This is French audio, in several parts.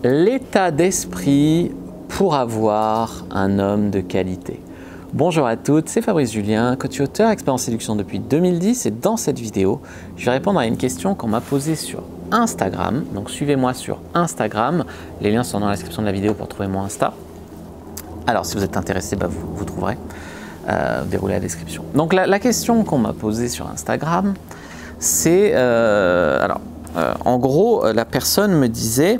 L'état d'esprit pour avoir un homme de qualité. Bonjour à toutes, c'est Fabrice Julien, coach auteur, expert en séduction depuis 2010 et dans cette vidéo, je vais répondre à une question qu'on m'a posée sur Instagram. Donc suivez-moi sur Instagram, les liens sont dans la description de la vidéo pour trouver mon Insta. Alors si vous êtes intéressé, vous trouverez, déroulez la description. Donc la question qu'on m'a posée sur Instagram, c'est, en gros, la personne me disait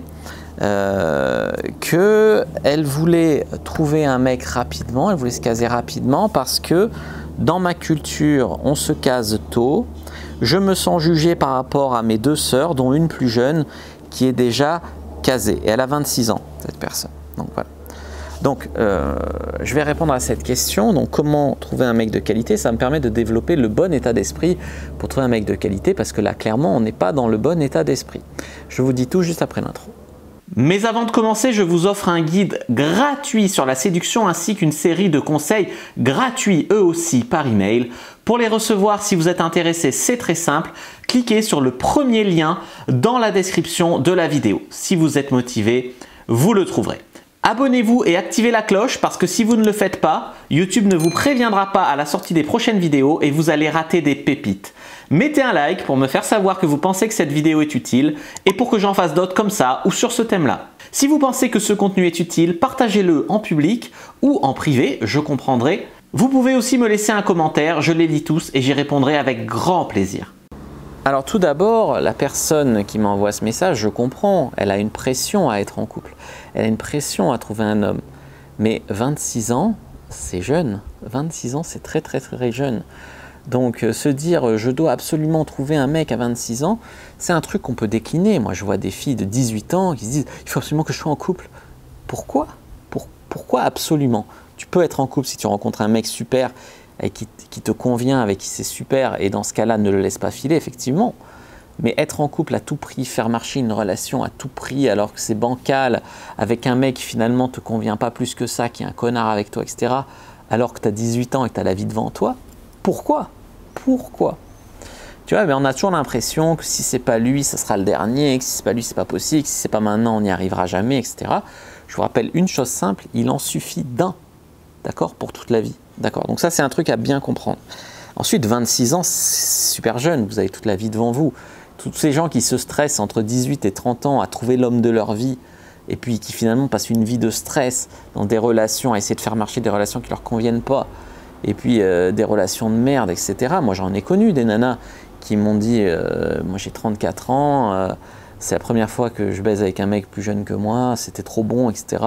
qu'elle voulait trouver un mec rapidement, elle voulait se caser rapidement parce que dans ma culture, on se case tôt. Je me sens jugée par rapport à mes deux sœurs, dont une plus jeune qui est déjà casée. Et elle a 26 ans, cette personne. Donc voilà. Donc, je vais répondre à cette question. Donc, comment trouver un mec de qualité? Ça me permet de développer le bon état d'esprit pour trouver un mec de qualité parce que là, clairement, on n'est pas dans le bon état d'esprit. Je vous dis tout juste après l'intro. Mais avant de commencer, je vous offre un guide gratuit sur la séduction ainsi qu'une série de conseils gratuits eux aussi par email. Pour les recevoir, si vous êtes intéressé, c'est très simple. Cliquez sur le premier lien dans la description de la vidéo. Si vous êtes motivé, vous le trouverez. Abonnez-vous et activez la cloche parce que si vous ne le faites pas, YouTube ne vous préviendra pas à la sortie des prochaines vidéos et vous allez rater des pépites. Mettez un like pour me faire savoir que vous pensez que cette vidéo est utile et pour que j'en fasse d'autres comme ça ou sur ce thème-là. Si vous pensez que ce contenu est utile, partagez-le en public ou en privé, je comprendrai. Vous pouvez aussi me laisser un commentaire, je les lis tous et j'y répondrai avec grand plaisir. Alors tout d'abord, la personne qui m'envoie ce message, je comprends, elle a une pression à être en couple. Elle a une pression à trouver un homme. Mais 26 ans, c'est jeune. 26 ans, c'est très jeune. Donc se dire je dois absolument trouver un mec à 26 ans, c'est un truc qu'on peut décliner. Moi je vois des filles de 18 ans qui se disent il faut absolument que je sois en couple. Pourquoi? Pourquoi absolument? Tu peux être en couple si tu rencontres un mec super et qui te convient, avec qui c'est super, et dans ce cas-là ne le laisse pas filer effectivement. Mais être en couple à tout prix, faire marcher une relation à tout prix alors que c'est bancal, avec un mec qui finalement te convient pas plus que ça, qui est un connard avec toi, etc. alors que tu as 18 ans et que tu as la vie devant toi, pourquoi? Tu vois, mais on a toujours l'impression que si c'est pas lui, ça sera le dernier, que si c'est pas lui, c'est pas possible, que si c'est pas maintenant, on n'y arrivera jamais, etc. Je vous rappelle une chose simple, il en suffit d'un, d'accord, pour toute la vie, d'accord. Donc ça, c'est un truc à bien comprendre. Ensuite, 26 ans, c'est super jeune, vous avez toute la vie devant vous. Tous ces gens qui se stressent entre 18 et 30 ans à trouver l'homme de leur vie, et puis qui finalement passent une vie de stress dans des relations, à essayer de faire marcher des relations qui leur conviennent pas, et puis des relations de merde, etc. Moi, j'en ai connu des nanas qui m'ont dit moi j'ai 34 ans, c'est la première fois que je baise avec un mec plus jeune que moi, c'était trop bon, etc.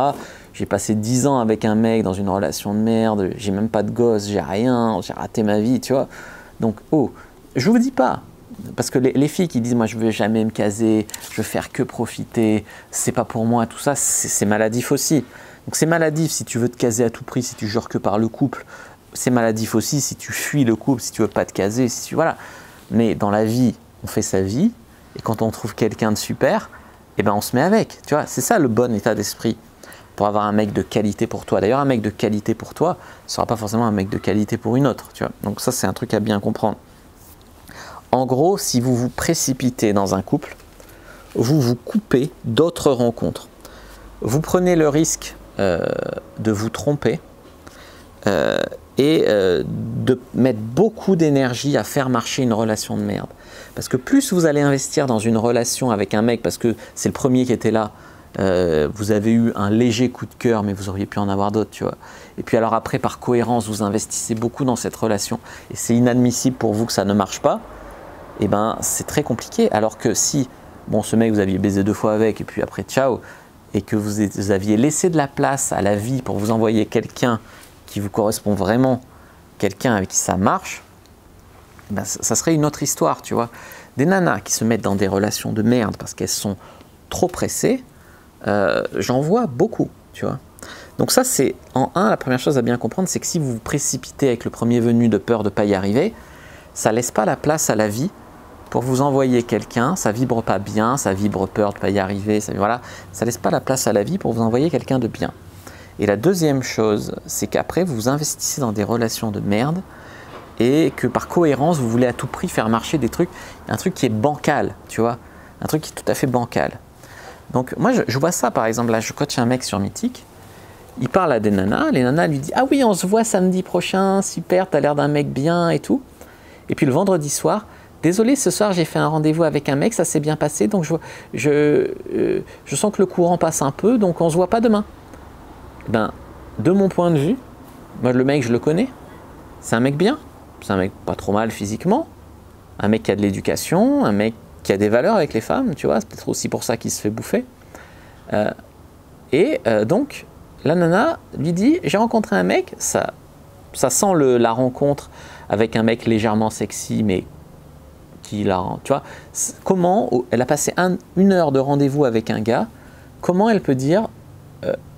J'ai passé 10 ans avec un mec dans une relation de merde, j'ai même pas de gosse, j'ai rien, j'ai raté ma vie, tu vois. Donc, je vous dis pas, parce que les filles qui disent moi je veux jamais me caser, je veux faire que profiter, c'est pas pour moi, tout ça, c'est maladif aussi. Donc c'est maladif si tu veux te caser à tout prix, si tu jures que par le couple. C'est maladif aussi si tu fuis le couple, si tu veux pas te caser, voilà. Mais dans la vie, on fait sa vie, et quand on trouve quelqu'un de super, eh ben on se met avec, tu vois. C'est ça le bon état d'esprit pour avoir un mec de qualité pour toi. D'ailleurs, un mec de qualité pour toi ne sera pas forcément un mec de qualité pour une autre, tu vois. Donc ça, c'est un truc à bien comprendre. En gros, si vous vous précipitez dans un couple, vous vous coupez d'autres rencontres. Vous prenez le risque de vous tromper, et de mettre beaucoup d'énergie à faire marcher une relation de merde. Parce que plus vous allez investir dans une relation avec un mec, parce que c'est le premier qui était là, vous avez eu un léger coup de cœur, mais vous auriez pu en avoir d'autres, tu vois. Et puis alors après, par cohérence, vous investissez beaucoup dans cette relation, et c'est inadmissible pour vous que ça ne marche pas, et ben c'est très compliqué. Alors que si, bon, ce mec, vous aviez baisé 2 fois avec, et puis après, ciao, et que vous aviez laissé de la place à la vie pour vous envoyer quelqu'un qui vous correspond vraiment, quelqu'un avec qui ça marche, ben ça serait une autre histoire, tu vois. Des nanas qui se mettent dans des relations de merde parce qu'elles sont trop pressées, j'en vois beaucoup, tu vois. Donc ça, c'est la première chose à bien comprendre, c'est que si vous vous précipitez avec le premier venu de peur de ne pas y arriver, ça ne laisse pas la place à la vie pour vous envoyer quelqu'un, ça vibre pas bien, ça vibre peur de ne pas y arriver, ça laisse pas la place à la vie pour vous envoyer quelqu'un de bien. Et la deuxième chose, c'est qu'après, vous investissez dans des relations de merde et que par cohérence, vous voulez à tout prix faire marcher des trucs, un truc qui est bancal, tu vois, un truc qui est tout à fait bancal. Donc moi je vois ça par exemple, là je coach un mec sur Mythique, il parle à des nanas, les nanas lui disent « Ah oui, on se voit samedi prochain, super, t'as l'air d'un mec bien et tout. » Et puis le vendredi soir, « Désolé, ce soir j'ai fait un rendez-vous avec un mec, ça s'est bien passé, donc je sens que le courant passe un peu, donc on se voit pas demain. » Ben, de mon point de vue, moi le mec je le connais, c'est un mec bien, c'est un mec pas trop mal physiquement, un mec qui a de l'éducation, un mec qui a des valeurs avec les femmes, tu vois, c'est peut-être aussi pour ça qu'il se fait bouffer. Donc, la nana lui dit, j'ai rencontré un mec, ça sent la rencontre avec un mec légèrement sexy, mais qui la rend, tu vois, comment, elle a passé une heure de rendez-vous avec un gars, comment elle peut dire,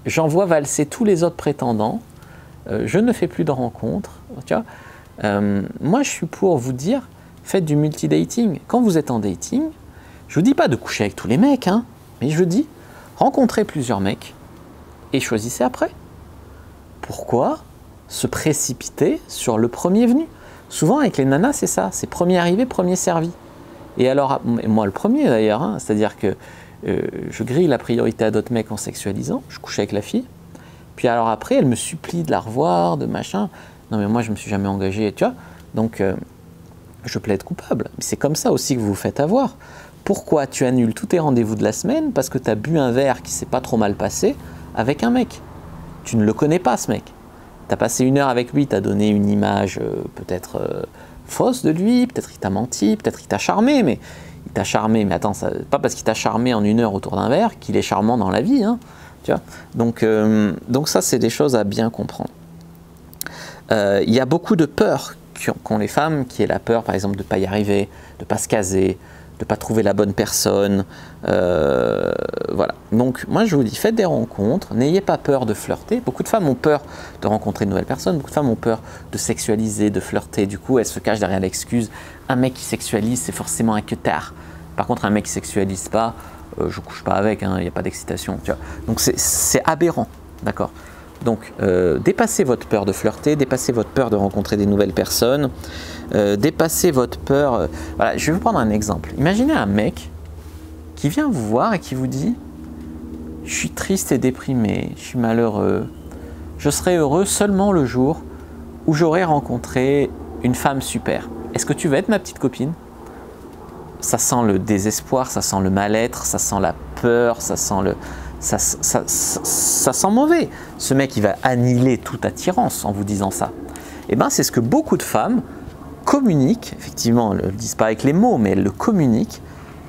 j'envoie valser tous les autres prétendants, je ne fais plus de rencontres, tu vois. Moi, je suis pour vous dire, faites du multidating. Quand vous êtes en dating, je ne vous dis pas de coucher avec tous les mecs, hein, mais je vous dis, rencontrez plusieurs mecs et choisissez après. Pourquoi se précipiter sur le premier venu? Souvent, avec les nanas, c'est ça, c'est premier arrivé, premier servi. Et alors, moi le premier d'ailleurs, hein, c'est-à-dire que je grille la priorité à d'autres mecs en sexualisant, je couche avec la fille, puis alors après, elle me supplie de la revoir, de machin. Non mais moi, je me suis jamais engagé, tu vois. Donc, je plaide coupable. Mais c'est comme ça aussi que vous vous faites avoir. Pourquoi tu annules tous tes rendez-vous de la semaine parce que tu as bu un verre qui s'est pas trop mal passé avec un mec? Tu ne le connais pas, ce mec. Tu as passé une heure avec lui, tu as donné une image peut-être fausse de lui, peut-être qu'il t'a menti, peut-être qu'il t'a charmé, mais il t'a charmé, mais attends, pas parce qu'il t'a charmé en une heure autour d'un verre qu'il est charmant dans la vie, hein, tu vois. Donc ça, c'est des choses à bien comprendre. Il y a beaucoup de peurs qu'ont les femmes, qui est la peur, par exemple, de ne pas y arriver, de ne pas se caser, de ne pas trouver la bonne personne. Voilà. Donc, moi, je vous dis, faites des rencontres, n'ayez pas peur de flirter. Beaucoup de femmes ont peur de rencontrer de nouvelles personnes, beaucoup de femmes ont peur de sexualiser, de flirter. Du coup, elles se cachent derrière l'excuse. Un mec qui sexualise, c'est forcément un queutard. Par contre, un mec qui ne sexualise pas, je ne couche pas avec, il n'y a pas d'excitation. Tu vois. Donc, c'est aberrant. D'accord ? Donc, dépassez votre peur de flirter, dépassez votre peur de rencontrer des nouvelles personnes, dépassez votre peur... Voilà, je vais vous prendre un exemple. Imaginez un mec qui vient vous voir et qui vous dit « Je suis triste et déprimé, je suis malheureux, je serai heureux seulement le jour où j'aurai rencontré une femme super. Est-ce que tu veux être ma petite copine ?» Ça sent le désespoir, ça sent le mal-être, ça sent la peur, ça sent le... Ça sent mauvais. Ce mec, il va annihiler toute attirance en vous disant ça. Et bien, c'est ce que beaucoup de femmes communiquent, effectivement, elles ne le disent pas avec les mots, mais elles le communiquent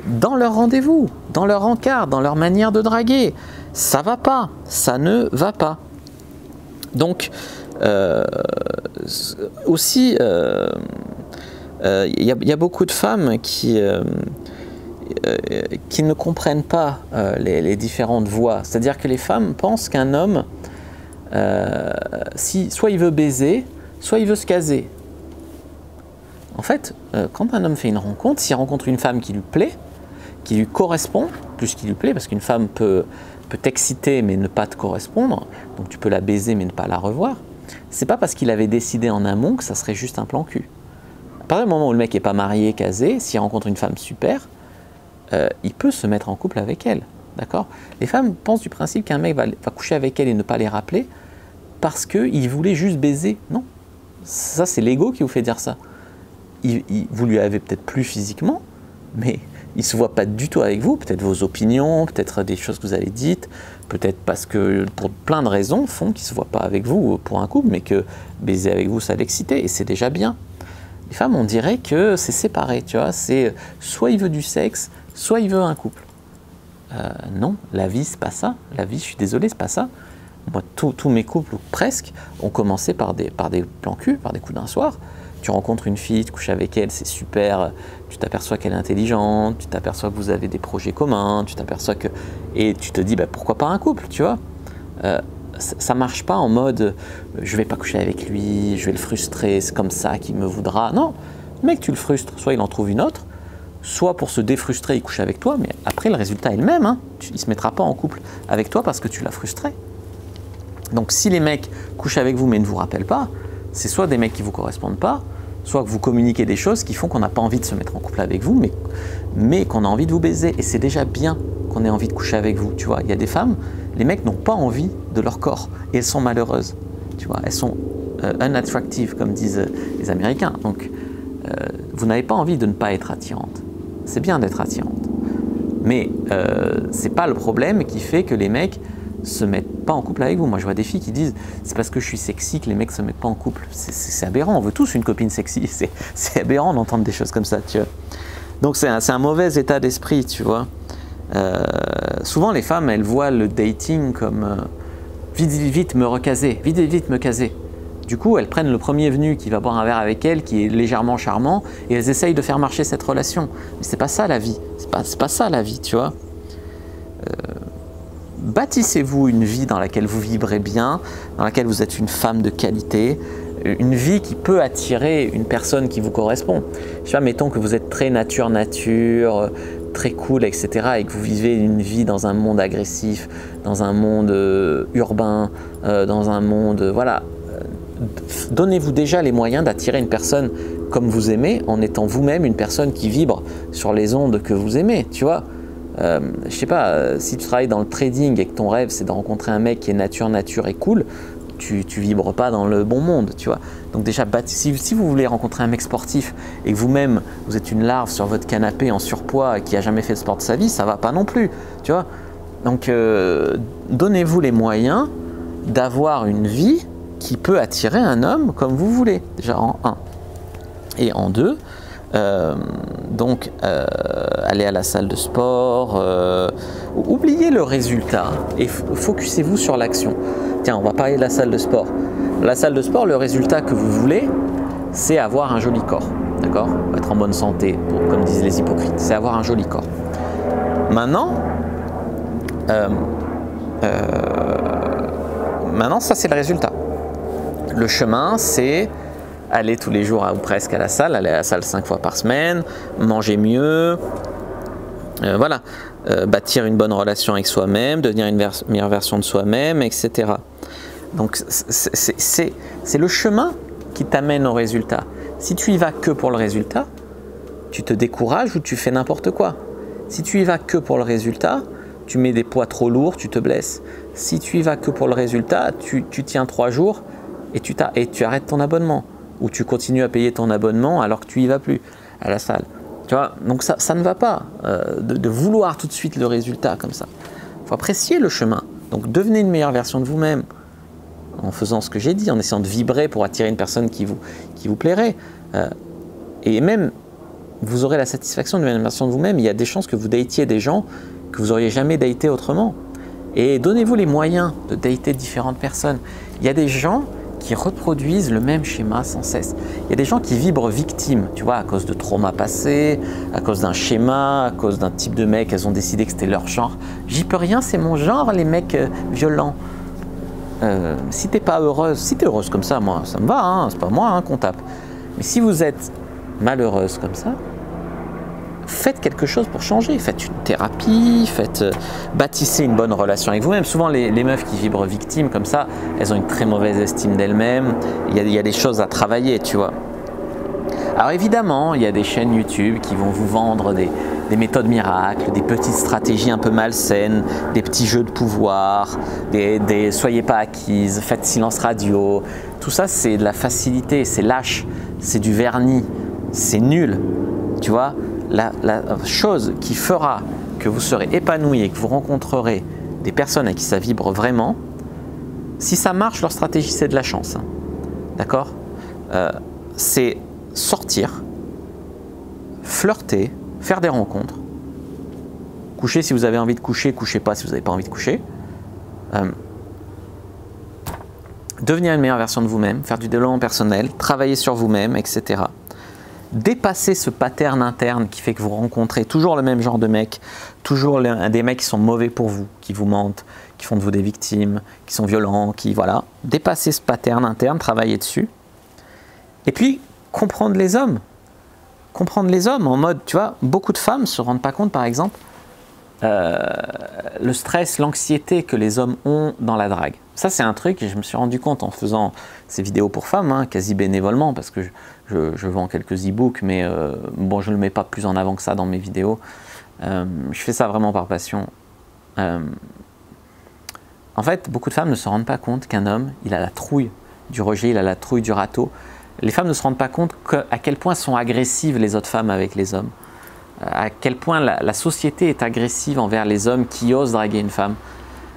dans leur rendez-vous, dans leur encart, dans leur manière de draguer. Ça va pas, ça ne va pas. Donc, aussi, il y a beaucoup de femmes qui ne comprennent pas les différentes voies. C'est-à-dire que les femmes pensent qu'un homme, soit il veut baiser, soit il veut se caser. En fait, quand un homme fait une rencontre, s'il rencontre une femme qui lui plaît, qui lui correspond, plus qu'il lui plaît, parce qu'une femme peut t'exciter mais ne pas te correspondre, donc tu peux la baiser mais ne pas la revoir, c'est pas parce qu'il avait décidé en amont que ça serait juste un plan cul. À partir du moment où le mec n'est pas marié, casé, s'il rencontre une femme super, il peut se mettre en couple avec elle, d'accord? Les femmes pensent du principe qu'un mec va coucher avec elle et ne pas les rappeler parce qu'il voulait juste baiser. Non, ça c'est l'ego qui vous fait dire ça. Vous lui avez peut-être plu physiquement, mais il ne se voit pas du tout avec vous, peut-être vos opinions, peut-être des choses que vous avez dites, peut-être parce que pour plein de raisons font qu'il ne se voit pas avec vous pour un couple, mais que baiser avec vous ça l'excitait et c'est déjà bien. Les femmes, on dirait que c'est séparé, tu vois, c'est soit il veut du sexe, soit il veut un couple. Non, la vie, c'est pas ça. La vie, je suis désolé, c'est pas ça. Moi, tous mes couples, ou presque, ont commencé par des plans cul, par des coups d'un soir. Tu rencontres une fille, tu couches avec elle, c'est super. Tu t'aperçois qu'elle est intelligente, tu t'aperçois que vous avez des projets communs, tu t'aperçois que... Et tu te dis, bah, pourquoi pas un couple, tu vois. Ça marche pas en mode, je vais pas coucher avec lui, je vais le frustrer, c'est comme ça qu'il me voudra. Non, le mec, tu le frustres. Soit il en trouve une autre, soit pour se défrustrer, il couche avec toi, mais après, le résultat est le même. Hein. Il ne se mettra pas en couple avec toi parce que tu l'as frustré. Donc, si les mecs couchent avec vous mais ne vous rappellent pas, c'est soit des mecs qui ne vous correspondent pas, soit que vous communiquez des choses qui font qu'on n'a pas envie de se mettre en couple avec vous, mais qu'on a envie de vous baiser. Et c'est déjà bien. qu'on ait envie de coucher avec vous, tu vois. Il y a des femmes, les mecs n'ont pas envie de leur corps et elles sont malheureuses, tu vois. Elles sont unattractive, comme disent les Américains. Donc, vous n'avez pas envie de ne pas être attirante. C'est bien d'être attirante. Mais c'est pas le problème qui fait que les mecs se mettent pas en couple avec vous. Moi, je vois des filles qui disent c'est parce que je suis sexy que les mecs se mettent pas en couple. C'est aberrant. On veut tous une copine sexy. C'est aberrant d'entendre des choses comme ça, tu vois. Donc, c'est un mauvais état d'esprit, tu vois. Souvent, les femmes, elles voient le dating comme vite, vite me recaser, vite, vite me caser. Du coup, elles prennent le premier venu qui va boire un verre avec elles, qui est légèrement charmant, et elles essayent de faire marcher cette relation. Mais c'est pas ça la vie. C'est pas ça la vie, tu vois. Bâtissez-vous une vie dans laquelle vous vibrez bien, dans laquelle vous êtes une femme de qualité, une vie qui peut attirer une personne qui vous correspond. Je sais pas, mettons que vous êtes très nature, très cool, etc. et que vous vivez une vie dans un monde agressif, dans un monde urbain, dans un monde... voilà. Donnez-vous déjà les moyens d'attirer une personne comme vous aimez en étant vous-même une personne qui vibre sur les ondes que vous aimez, tu vois. Je sais pas, si tu travailles dans le trading et que ton rêve c'est de rencontrer un mec qui est nature et cool, tu vibres pas dans le bon monde, tu vois. Donc déjà, si vous voulez rencontrer un mec sportif et que vous-même vous êtes une larve sur votre canapé en surpoids et qui a jamais fait de sport de sa vie, ça va pas non plus, tu vois. Donc donnez-vous les moyens d'avoir une vie qui peut attirer un homme comme vous voulez, déjà en 1. Et en 2, allez à la salle de sport, oubliez le résultat et focussez-vous sur l'action. Tiens, on va parler de la salle de sport. La salle de sport, le résultat que vous voulez, c'est avoir un joli corps, d'accord ? Être en bonne santé, comme disent les hypocrites, c'est avoir un joli corps. Maintenant, ça c'est le résultat. Le chemin, c'est aller tous les jours ou presque à la salle, aller à la salle 5 fois par semaine, manger mieux, bâtir une bonne relation avec soi-même, devenir une meilleure version de soi-même, etc. Donc c'est le chemin qui t'amène au résultat. Si tu y vas que pour le résultat, tu te décourages ou tu fais n'importe quoi. Si tu y vas que pour le résultat, tu mets des poids trop lourds, tu te blesses. Si tu y vas que pour le résultat, tu tiens 3 jours et tu arrêtes ton abonnement. Ou tu continues à payer ton abonnement alors que tu y vas plus à la salle. Tu vois, donc ça ne va pas de vouloir tout de suite le résultat comme ça. Il faut apprécier le chemin. Donc devenez une meilleure version de vous-même en faisant ce que j'ai dit, en essayant de vibrer pour attirer une personne qui vous plairait. Et même, vous aurez la satisfaction de devenir une version de vous-même. Il y a des chances que vous datiez des gens que vous n'auriez jamais daté autrement. Et donnez-vous les moyens de dater différentes personnes. Il y a des gens qui reproduisent le même schéma sans cesse. Il y a des gens qui vibrent victimes, tu vois, à cause de traumas passés, à cause d'un schéma, à cause d'un type de mec, elles ont décidé que c'était leur genre. J'y peux rien, c'est mon genre, les mecs violents. Si t'es pas heureuse, si t'es heureuse comme ça, moi, ça me va, hein, c'est pas moi qu'on tape. Mais si vous êtes malheureuse comme ça, faites quelque chose pour changer, faites une thérapie, bâtissez une bonne relation avec vous-même. Souvent les meufs qui vibrent victimes comme ça, elles ont une très mauvaise estime d'elles-mêmes, il y a des choses à travailler, tu vois. Alors évidemment, il y a des chaînes YouTube qui vont vous vendre des méthodes miracles, des petites stratégies un peu malsaines, des petits jeux de pouvoir, soyez pas acquise, faites silence radio. Tout ça, c'est de la facilité, c'est lâche, c'est du vernis, c'est nul, tu vois. La chose qui fera que vous serez épanoui et que vous rencontrerez des personnes à qui ça vibre vraiment, si ça marche, leur stratégie, c'est de la chance. Hein. D'accord ? C'est sortir, flirter, faire des rencontres, coucher si vous avez envie de coucher, couchez pas si vous n'avez pas envie de coucher, devenir une meilleure version de vous-même, faire du développement personnel, travailler sur vous-même, etc. Dépasser ce pattern interne qui fait que vous rencontrez toujours le même genre de mecs, toujours des mecs qui sont mauvais pour vous, qui vous mentent, qui font de vous des victimes, qui sont violents, voilà. Dépasser ce pattern interne, travailler dessus. Et puis, comprendre les hommes. Comprendre les hommes en mode, tu vois, beaucoup de femmes ne se rendent pas compte, par exemple, le stress, l'anxiété que les hommes ont dans la drague. Ça, c'est un truc que je me suis rendu compte en faisant ces vidéos pour femmes, hein, quasi bénévolement, parce que je vends quelques e-books, mais bon, je ne le mets pas plus en avant que ça dans mes vidéos. Je fais ça vraiment par passion. En fait, beaucoup de femmes ne se rendent pas compte qu'un homme, il a la trouille du rejet, il a la trouille du râteau. Les femmes ne se rendent pas compte à quel point sont agressives les autres femmes avec les hommes. À quel point la société est agressive envers les hommes qui osent draguer une femme.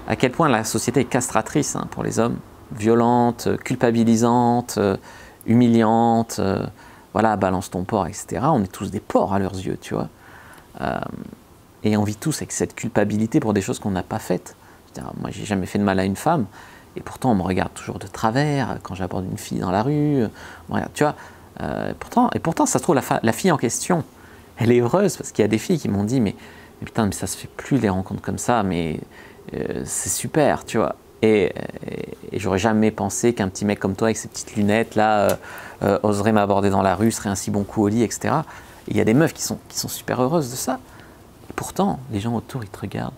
À quel point la société est castratrice pour les hommes. Violente, culpabilisante, humiliante, voilà, balance ton porc, etc. On est tous des porcs à leurs yeux, tu vois. Et on vit tous avec cette culpabilité pour des choses qu'on n'a pas faites. Moi, j'ai jamais fait de mal à une femme, et pourtant on me regarde toujours de travers quand j'aborde une fille dans la rue. Regarde, tu vois. Et pourtant, ça se trouve, la fille en question, elle est heureuse, parce qu'il y a des filles qui m'ont dit mais putain, mais ça se fait plus les rencontres comme ça, mais c'est super, tu vois. Et j'aurais jamais pensé qu'un petit mec comme toi, avec ses petites lunettes, là, oserait m'aborder dans la rue, serait un si bon coup au lit, etc. Et il y a des meufs qui sont super heureuses de ça. Et pourtant, les gens autour, ils te regardent.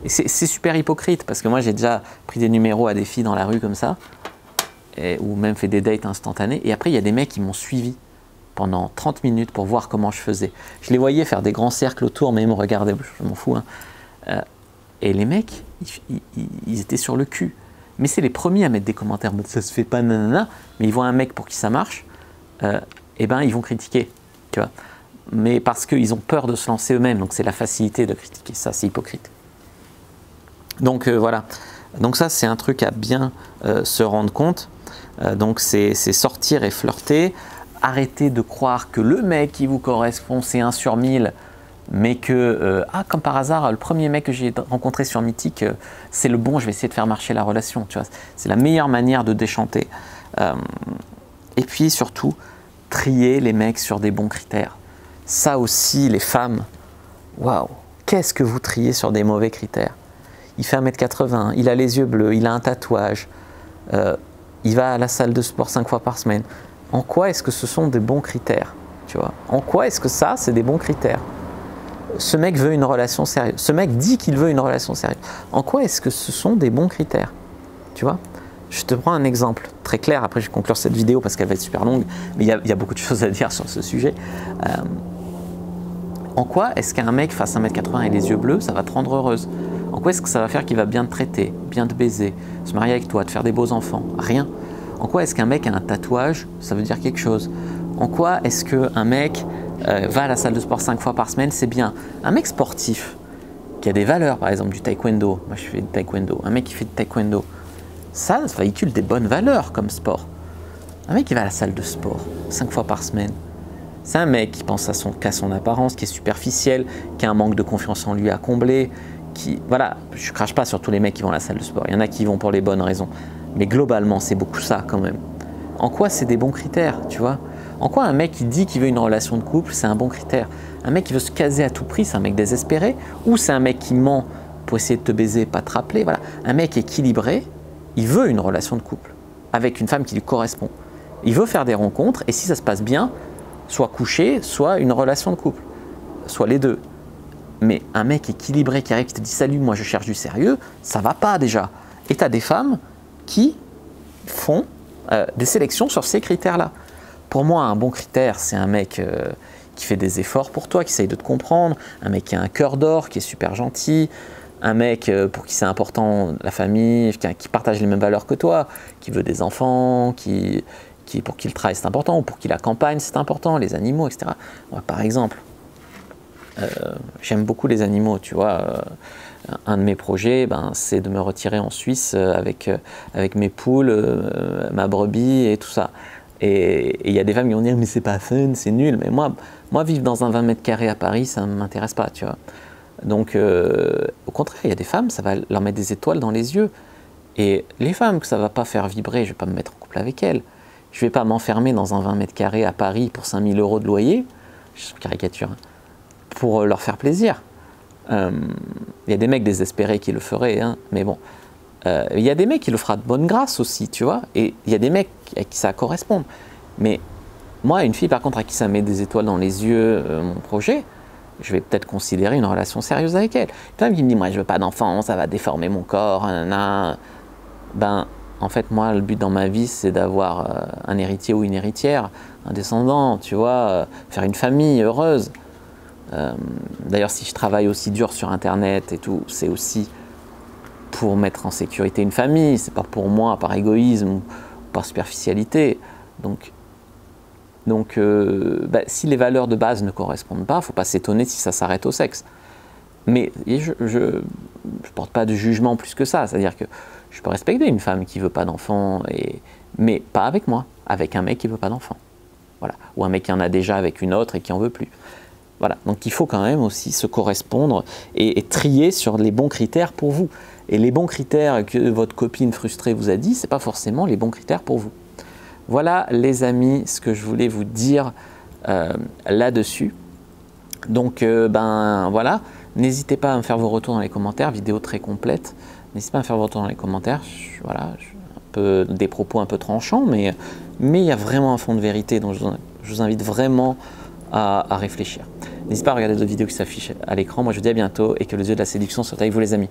Et c'est super hypocrite, parce que moi, j'ai déjà pris des numéros à des filles dans la rue comme ça, ou même fait des dates instantanées. Et après, il y a des mecs qui m'ont suivi pendant 30 minutes pour voir comment je faisais. Je les voyais faire des grands cercles autour, mais ils me regardaient, je m'en fous. Et les mecs, ils étaient sur le cul. Mais c'est les premiers à mettre des commentaires, ça se fait pas, nanana. Mais ils voient un mec pour qui ça marche, et ben ils vont critiquer, tu vois. Mais parce qu'ils ont peur de se lancer eux-mêmes, donc c'est la facilité de critiquer ça, c'est hypocrite. Donc voilà. Donc ça, c'est un truc à bien se rendre compte. Donc c'est sortir et flirter. Arrêtez de croire que le mec qui vous correspond, c'est 1 sur 1000. Mais que, comme par hasard, le premier mec que j'ai rencontré sur Mythique, c'est le bon, je vais essayer de faire marcher la relation. Tu vois, c'est la meilleure manière de déchanter. Et puis surtout, trier les mecs sur des bons critères. Ça aussi, les femmes, waouh, qu'est-ce que vous triez sur des mauvais critères? Il fait 1m80, il a les yeux bleus, il a un tatouage, il va à la salle de sport 5 fois par semaine. En quoi est-ce que ce sont des bons critères, tu vois? En quoi est-ce que ça, c'est des bons critères? Ce mec veut une relation sérieuse. Ce mec dit qu'il veut une relation sérieuse. En quoi est-ce que ce sont des bons critères? Tu vois? Je te prends un exemple très clair. Après, je vais conclure cette vidéo parce qu'elle va être super longue. Mais il y a beaucoup de choses à dire sur ce sujet. En quoi est-ce qu'un mec fasse 1m80 et les yeux bleus, ça va te rendre heureuse? En quoi est-ce que ça va faire qu'il va bien te traiter, bien te baiser, se marier avec toi, te faire des beaux enfants? Rien. En quoi est-ce qu'un mec a un tatouage, ça veut dire quelque chose? En quoi est-ce qu'un mec va à la salle de sport 5 fois par semaine, c'est bien? Un mec sportif, qui a des valeurs, par exemple du taekwondo, moi je fais du taekwondo, un mec qui fait du taekwondo, ça véhicule des bonnes valeurs comme sport. Un mec qui va à la salle de sport 5 fois par semaine, c'est un mec qui pense qu'à son apparence, qui est superficiel, qui a un manque de confiance en lui à combler, voilà, je crache pas sur tous les mecs qui vont à la salle de sport, il y en a qui y vont pour les bonnes raisons, mais globalement c'est beaucoup ça quand même. En quoi c'est des bons critères, tu vois? En quoi un mec qui dit qu'il veut une relation de couple, c'est un bon critère? Un mec qui veut se caser à tout prix, c'est un mec désespéré? Ou c'est un mec qui ment pour essayer de te baiser, pas te rappeler? Voilà. Un mec équilibré, il veut une relation de couple avec une femme qui lui correspond. Il veut faire des rencontres et si ça se passe bien, soit coucher, soit une relation de couple, soit les deux. Mais un mec équilibré qui arrive, qui te dit « Salut, moi je cherche du sérieux », ça va pas déjà. Et tu as des femmes qui font des sélections sur ces critères-là. Pour moi, un bon critère, c'est un mec qui fait des efforts pour toi, qui essaye de te comprendre, un mec qui a un cœur d'or, qui est super gentil, un mec pour qui c'est important la famille, qui partage les mêmes valeurs que toi, qui veut des enfants, pour qui le travail c'est important, ou pour qui la campagne c'est important, les animaux, etc. Moi, par exemple, j'aime beaucoup les animaux, tu vois. Un de mes projets, c'est de me retirer en Suisse avec mes poules, ma brebis et tout ça. Et il y a des femmes qui vont dire mais c'est pas fun, c'est nul. Mais moi vivre dans un 20 mètres carrés à Paris, ça ne m'intéresse pas, tu vois. Donc au contraire, il y a des femmes, ça va leur mettre des étoiles dans les yeux. Et les femmes que ça va pas faire vibrer, je vais pas me mettre en couple avec elles. Je vais pas m'enfermer dans un 20 mètres carrés à Paris pour 5 000 € de loyer, je caricature, pour leur faire plaisir. Il y a des mecs désespérés qui le feraient, hein, mais bon. Il y a des mecs qui le feront de bonne grâce aussi, tu vois. Et il y a des mecs à qui ça correspond. Mais moi, une fille, par contre, à qui ça met des étoiles dans les yeux, mon projet, je vais peut-être considérer une relation sérieuse avec elle. Une femme qui me dit, moi, je veux pas d'enfant, ça va déformer mon corps, nanana. En fait, moi, le but dans ma vie, c'est d'avoir un héritier ou une héritière, un descendant, tu vois, faire une famille heureuse. D'ailleurs, si je travaille aussi dur sur Internet et tout, c'est aussi pour mettre en sécurité une famille, c'est pas pour moi, par égoïsme ou par superficialité. Donc si les valeurs de base ne correspondent pas, il ne faut pas s'étonner si ça s'arrête au sexe. Mais je ne porte pas de jugement plus que ça, c'est-à-dire que je peux respecter une femme qui ne veut pas d'enfant, mais pas avec moi, avec un mec qui ne veut pas d'enfant. Voilà. Ou un mec qui en a déjà avec une autre et qui n'en veut plus. Voilà. Donc il faut quand même aussi se correspondre et trier sur les bons critères pour vous. Et les bons critères que votre copine frustrée vous a dit, ce n'est pas forcément les bons critères pour vous. Voilà les amis, ce que je voulais vous dire là-dessus. Donc voilà, n'hésitez pas à me faire vos retours dans les commentaires, vidéo très complète. N'hésitez pas à me faire vos retours dans les commentaires. Voilà, des propos un peu tranchants, mais il y a vraiment un fond de vérité, donc je vous invite vraiment à réfléchir. N'hésitez pas à regarder d'autres vidéos qui s'affichent à l'écran. Moi je vous dis à bientôt et que le dieu de la séduction soit avec vous les amis.